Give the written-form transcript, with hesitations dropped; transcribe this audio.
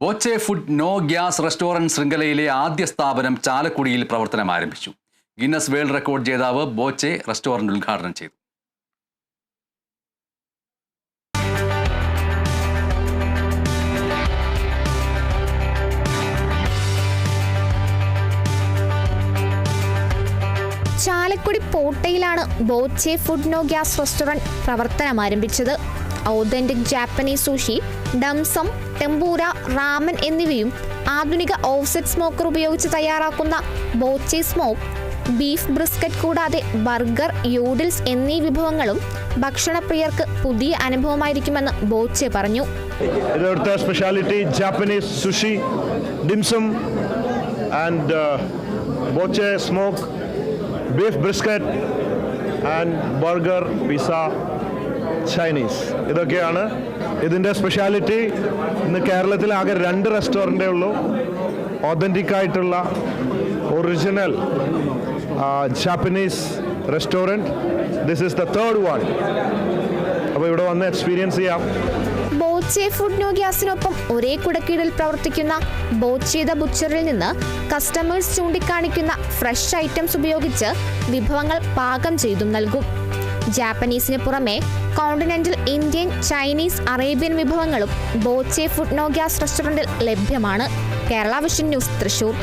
Boche food no gas restaurant ശൃംഖലയിലെ ആദ്യ സ്ഥാപനം ചാലക്കുടിയിൽ പ്രവർത്തനം ആരംഭിച്ചു. ഗിന്നസ് വേൾഡ് റെക്കോർഡ് ജേതാവ് ബോച്ചെ റെസ്റ്റോറന്റ് ഉദ്ഘാടനം ചെയ്തു. ചാലക്കുടി പോട്ടയിലാണ് Boche food no gas restaurant പ്രവർത്തനം ആരംഭിച്ചത്. Authentic Japanese sushi, dim sum, tempura, ramen എന്നിവയും ആധുനിക ഓഫ്സെറ്റ് സ്മോക്കർ ഉപയോഗിച്ച് തയ്യാറാക്കുന്ന ബോച്ചെ സ്മോക്ക്, ബീഫ് ബ്രിസ്ക്കറ്റ് കൂടാതെ ബർഗർ, യൂഡിൽസ് എന്നീ വിഭവങ്ങളും ഭക്ഷണപ്രിയർക്ക് പുതിയ അനുഭവമായിരിക്കുമെന്ന് ബോച്ചെ പറഞ്ഞു. ഇവിടുത്തെ speciality Japanese sushi, dim sum and Boche smoke, beef brisket and burger, pizza, Chinese, ഇതൊക്കെയാണ് ഇതിൻ്റെ സ്പെഷ്യാലിറ്റി. ഇന്ന് കേരളത്തിൽ ആകെ 2 റെസ്റ്റോറൻറ്റേ ഉള്ളൂ. ഓതൻറ്റിക് ആയിട്ടുള്ള original Japanese restaurant. This is the 3rd one. അപ്പോൾ ഇവിടെ വന്ന് എക്സ്പീരിയൻസ് ചെയ്യാം. ബോച്ചെ ഫുഡ് നോ ഗ്യാസിനൊപ്പം ഒരേ കുടക്കീഴിൽ പ്രവർത്തിക്കുന്ന ബോച്ചെ ദ ബുച്ചറിൽ നിന്ന് കസ്റ്റമേഴ്സ് ചൂണ്ടിക്കാണിക്കുന്ന ഫ്രഷ് ഐറ്റംസ് ഉപയോഗിച്ച് വിഭവങ്ങൾ പാകം ചെയ്തും നൽകും. ജാപ്പനീസിന് പുറമെ കോണ്ടിനെന്റൽ ഇന്ത്യൻ, ചൈനീസ്, അറേബ്യൻ വിഭവങ്ങളും ബോച്ചെ ഫുഡ് നോ ഗ്യാസ് റെസ്റ്റോറന്റിൽ ലഭ്യമാണ്. Kerala vision news, Thrissur.